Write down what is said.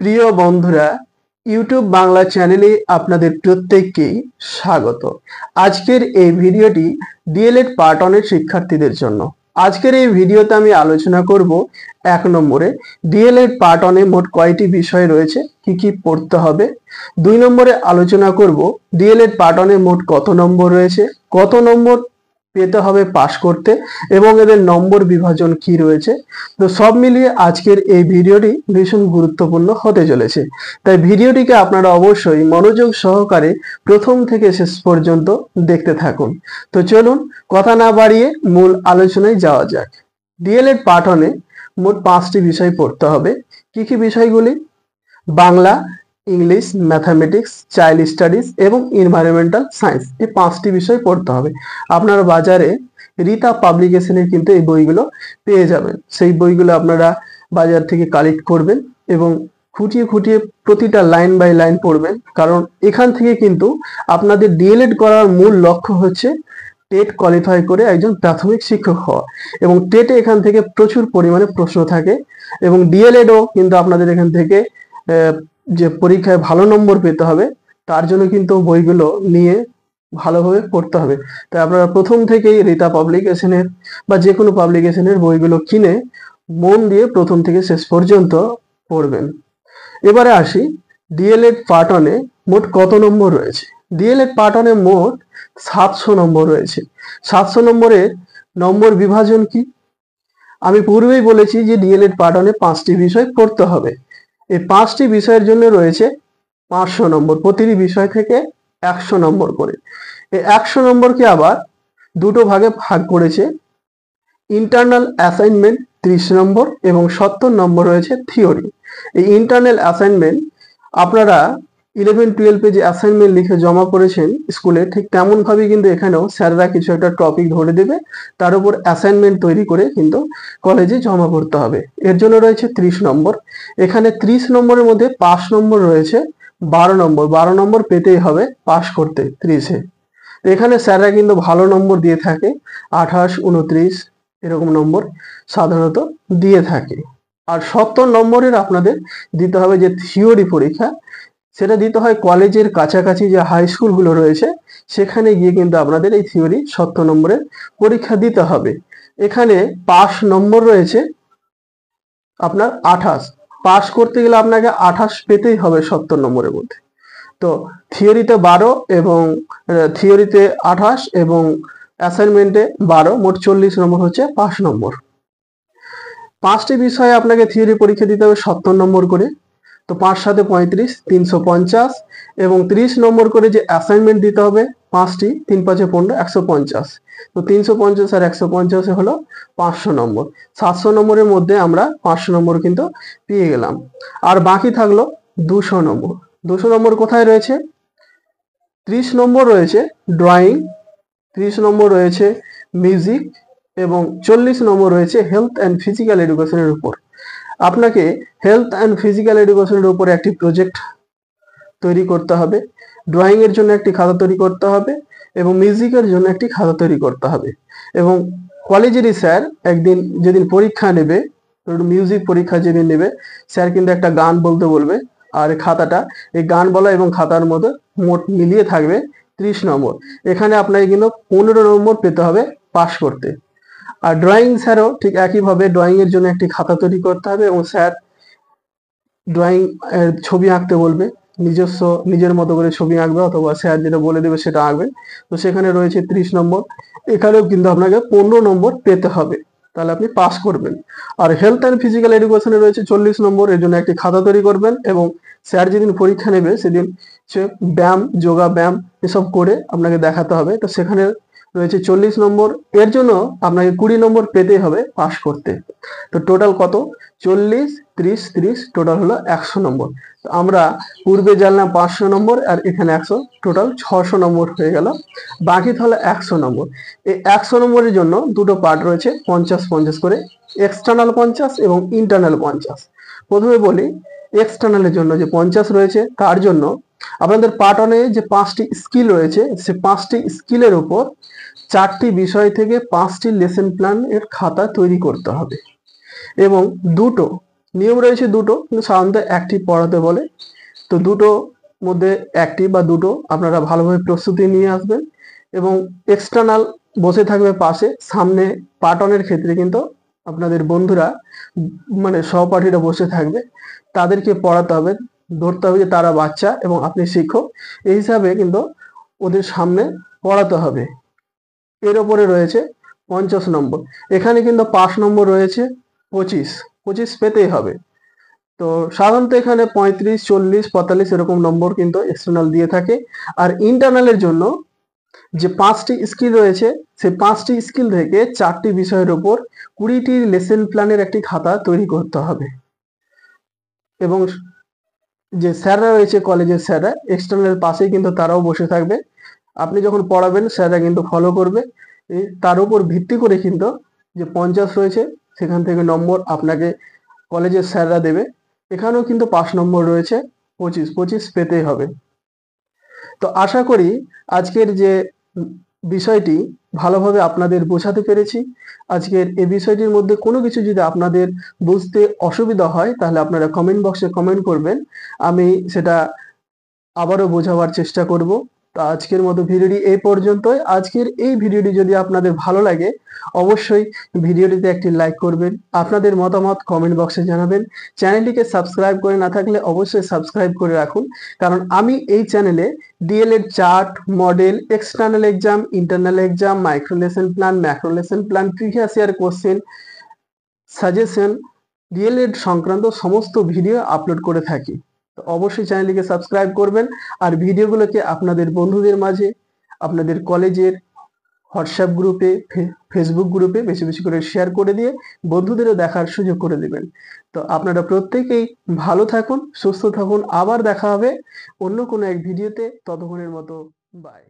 প্রিয় বন্ধুরা, ইউটিউব বাংলা চ্যানেলে আপনাদের প্রত্যেককেই স্বাগত। আজকের এই ভিডিওটি ডিএলএড পার্ট 1 এর শিক্ষার্থীদের জন্য। আজকের এই ভিডিওতে আমি আলোচনা করব 1 নম্বরে ডিএলএড পার্ট 1 এ মোট কয়টি বিষয় রয়েছে, কি কি পড়তে হবে। 2 নম্বরে আলোচনা করব ডিএলএড পার্ট 1 এ মোট কত নম্বর রয়েছে, কত নম্বর পেতে হবে পাস করতে এবং এদের নম্বর বিভাজন কি রয়েছে। তো সব মিলিয়ে আজকের এই ভিডিওটি ভীষণ গুরুত্বপূর্ণ হতে চলেছে, তাই ভিডিওটিকে আপনারা অবশ্যই মনোযোগ সহকারে প্রথম থেকে শেষ পর্যন্ত দেখতে থাকুন। তো চলুন কথা না বাড়িয়ে মূল আলোচনায় যাওয়া যাক। ডিএলএড পার্ট 1 এ মোট 5টি বিষয় পড়তে হবে। কি কি বিষয়গুলি? Bangla, English, mathematics, child studies এবং এনভায়রনমেন্টাল সায়েন্স। এই 5টি বিষয় পড়তে হবে। আপনারা বাজারে রীতা পাবলিকেশনের কিন্তু এই বইগুলো পেয়ে যাবেন। সেই বইগুলো আপনারা বাজার থেকে কালেক্ট করবেন এবং খুঁটিয়ে খুঁটিয়ে প্রতিটা লাইন বাই লাইন পড়বেন, কারণ এখান থেকে কিন্তু আপনাদের ডিএলএড করার মূল লক্ষ্য হচ্ছে টেট কোয়ালিফাই করে একজন প্রাথমিক শিক্ষক হওয়া, এবং টেটে এখান থেকে প্রচুর পরিমাণে প্রশ্ন থাকে এবং ডিএলএডও কিন্তু আপনাদের এখান থেকে যে পরীক্ষায় ভালো নম্বর পেতে হবে তার জন্য কিন্তু বইগুলো নিয়ে ভালোভাবে পড়তে হবে। তাই আপনারা প্রথম থেকেই রীতা পাবলিকেশনের বা যে কোনো পাবলিকেশনের বইগুলো কিনে মন দিয়ে প্রথম থেকে শেষ পর্যন্ত পড়বেন। এবারে আসি ডিএলএড পার্ট 1 এ মোট কত নম্বর রয়েছে। ডিএলএড পার্ট 1 এ মোট 700 নম্বর রয়েছে। 700 নম্বরের নম্বর বিভাজন কি? আমি পূর্বেই বলেছি যে ডিএলএড পার্ট 1 এ 5টি বিষয় পড়তে হবে। এই 5টি বিষয়ের জন্য রয়েছে 500 নম্বর, প্রতিটি বিষয় থেকে 100 নম্বর করে। এই 100 নম্বরকে আবার দুটো ভাগে ভাগ করেছে। ইন্টারনাল অ্যাসাইনমেন্ট 30 নম্বর এবং 70 নম্বর রয়েছে থিওরি। এই ইন্টারনাল অ্যাসাইনমেন্ট আপনারা 11-12 যে অ্যাসাইনমেন্ট লিখে জমা করেছেন স্কুলে, ঠিক তেমন ভাবে কিন্তু এখানেও স্যাররা কিছু একটা টপিক ধরে দেবে, তার উপর অ্যাসাইনমেন্ট তৈরি করে কিন্তু কলেজে জমা করতে হবে। এর জন্য রয়েছে 30 নম্বর। এখানে 30 নম্বরের মধ্যে 5 নম্বর রয়েছে 12 নম্বর। 12 নম্বর পেতেই হবে পাস করতে 30-এ। এখানে স্যাররা কিন্তু ভালো নম্বর দিয়ে থাকে, 28, 29 এরকম নম্বর সাধারণত দিয়ে থাকে। আর 70 নম্বরের আপনাদের দিতে হবে যে থিওরি পরীক্ষা, সেটা দিতে হয় কলেজের কাছাকাছি যে হাই স্কুলগুলো রয়েছে সেখানে গিয়ে কিন্তু আপনাদের এই থিওরি 70 নম্বরের পরীক্ষা দিতে হবে। এখানে পাস নম্বর রয়েছে আপনার 28। পাস করতে গেলে আপনাকে 28 পেতেই হবে 70 নম্বরের মধ্যে। তো থিওরিতে 12 এবং থিওরিতে 28 এবং অ্যাসাইনমেন্টে 12, মোট 40 নম্বর হচ্ছে 5 নম্বর। 5টি বিষয়ে আপনাকে থিওরি পরীক্ষা দিতে হবে 70 নম্বর করে। তো 5 7 35, 350 এবং 30 নম্বর করে যে অ্যাসাইনমেন্ট দিতে হবে 5টি, 3 5 15, 150। তো 350 আর 150 হলো 500 নম্বর। 700 নম্বরের মধ্যে আমরা 500 নম্বর কিন্তু পেয়ে গেলাম। আর বাকি থাকলো 200 নম্বর। 200 নম্বর কোথায় রয়েছে? 30 নম্বর রয়েছে ড্রয়িং, 30 নম্বর রয়েছে মিউজিক এবং 40 নম্বর রয়েছে হেলথ অ্যান্ড ফিজিক্যাল এডুকেশনের উপর। আপনাকে হেলথ অ্যান্ড ফিজিক্যাল এডুকেশনের উপর একটি প্রজেক্ট তৈরি করতে হবে, ড্রয়িং এর জন্য একটি খাতা তৈরি করতে হবে এবং মিউজিকের জন্য একটি খাতা তৈরি করতে হবে। এবং কলেজেরই স্যার একদিন যেদিন পরীক্ষা নেবে, মিউজিক পরীক্ষা যেদিন নেবে, স্যার কিন্তু একটা গান বলতে বলবে, আর খাতাটা এই গান বলা এবং খাতার মধ্যে মোট মিলিয়ে থাকবে 30 নম্বর। এখানে আপনাকে কিন্তু 15 নম্বর পেতে হবে পাস করতে। আর ড্রয়িং স্যারও ঠিক একইভাবে ড্রয়িং এর জন্য একটি খাতা তৈরি করতে হবে এবং স্যার ড্রয়িং ছবি আঁকতে বলবে, নিজস্ব নিজের মতো করে ছবি আঁকবে অথবা স্যার যেটা বলে দেবে সেটা আঁকবে। তো সেখানে রয়েছে 30 নম্বর। এখানেও কিন্তু আপনাকে 15 নম্বর পেতে হবে, তাহলে আপনি পাস করবেন। আর হেলথ অ্যান্ড ফিজিক্যাল এডুকেশনে রয়েছে 40 নম্বর। এর জন্য একটি খাতা তৈরি করবেন এবং স্যার যেদিন পরীক্ষা নেবে সেদিন সে ব্যায়াম, যোগা ব্যায়াম এসব করে আপনাকে দেখাতে হবে। তো সেখানে রয়েছে 40 নম্বর। এর জন্য আপনাকে 20 নম্বর পেতেই হবে পাস করতে। তো টোটাল কত? 40, 30, 30, টোটাল হলো 100 নম্বর। তো আমরা পূর্বে জানলাম 500 নম্বর আর এখানে 100, টোটাল 600 নম্বর হয়ে গেল। বাকি তাহলে 100 নম্বর। এই 100 নম্বরের জন্য দুটো পার্ট রয়েছে, 50-50 করে, এক্সটার্নাল 50 এবং ইন্টারনাল 50। প্রথমে বলি এক্সটার্নালের জন্য যে 50 রয়েছে, তার জন্য আপনাদের পার্ট 1 এ যে 5টি স্কিল রয়েছে, সে 5টি স্কিলের উপর 4টি বিষয় থেকে 5টি লেসন প্ল্যান এর খাতা তৈরি করতে হবে এবং নিয়ম রয়েছে দুটো, কিন্তু সাধারণত একটি পড়াতে বলে। তো দুটো মধ্যে একটি বা দুটো আপনারা ভালোভাবে প্রস্তুতি নিয়ে আসবেন, এবং এক্সটার্নাল বসে থাকবে পাশে। সামনে পার্ট অনের ক্ষেত্রে কিন্তু আপনাদের বন্ধুরা মানে সহপাঠীরা বসে থাকবে, তাদেরকে পড়াতে হবে। ধরতে হবে যে তারা বাচ্চা এবং আপনি শিক্ষক, এই হিসাবে কিন্তু ওদের সামনে পড়াতে হবে। এর ওপরে রয়েছে 50 নম্বর। এখানে কিন্তু পাস নম্বর রয়েছে 25, 25 পেতেই হবে। তো সাধারণত এখানে 35, 40, 45 এরকম নম্বর কিন্তু এক্সটার্নাল দিয়ে থাকে। আর ইন্টারনালের জন্য যে 5টি স্কিল রয়েছে, সেই 5টি স্কিল থেকে 4টি বিষয়ের উপর 20টি লেসন প্ল্যানের একটি খাতা তৈরি করতে হবে। এবং যে স্যাররা রয়েছে, কলেজের স্যাররা এক্সটার্নালের পাশেই কিন্তু তারাও বসে থাকবে। আপনি যখন পড়াবেন স্যাররা কিন্তু ফলো করবে। তার উপর ভিত্তি করে কিন্তু যে 50 রয়েছে সেখান থেকে নম্বর আপনাকে কলেজের স্যাররা দেবে। এখানেও কিন্তু 5 নম্বর রয়েছে, 25, 25 পেতেই হবে। তো আশা করি আজকের যে বিষয়টি ভালোভাবে আপনাদের বোঝাতে পেরেছি। আজকের এই বিষয়টির মধ্যে কোনো কিছু যদি আপনাদের বুঝতে অসুবিধা হয়, তাহলে আপনারা কমেন্ট বক্সে কমেন্ট করবেন, আমি সেটা আবারও বোঝাবার চেষ্টা করব। তো আজকের মতো ভিডিওটি এই পর্যন্তই। আজকের এই ভিডিওটি যদি আপনাদের ভালো লাগে, অবশ্যই ভিডিওটিতে একটি লাইক করবেন, আপনাদের মতামত কমেন্ট বক্সে জানাবেন। চ্যানেলটিকে সাবস্ক্রাইব করে না থাকলে অবশ্যই সাবস্ক্রাইব করে রাখুন, কারণ আমি এই চ্যানেলে D El Ed chart, model, external exam, internal exam, micro lesson plan, macro lesson plan, previous year question, suggestion, D El Ed সংক্রান্ত সমস্ত ভিডিও আপলোড করে থাকি। তো অবশ্যই চ্যানেলটিকে সাবস্ক্রাইব করবেন, আর ভিডিওগুলোকে আপনাদের বন্ধুদের মাঝে, আপনাদের কলেজের হোয়াটসঅ্যাপ গ্রুপে, ফেসবুক গ্রুপে বেশি বেশি করে শেয়ার করে দিয়ে বন্ধুদেরও দেখার সুযোগ করে দেবেন। তো আপনারা প্রত্যেকেই ভালো থাকুন, সুস্থ থাকুন। আবার দেখা হবে অন্য কোনো এক ভিডিওতে। ততক্ষণের মতো বাই।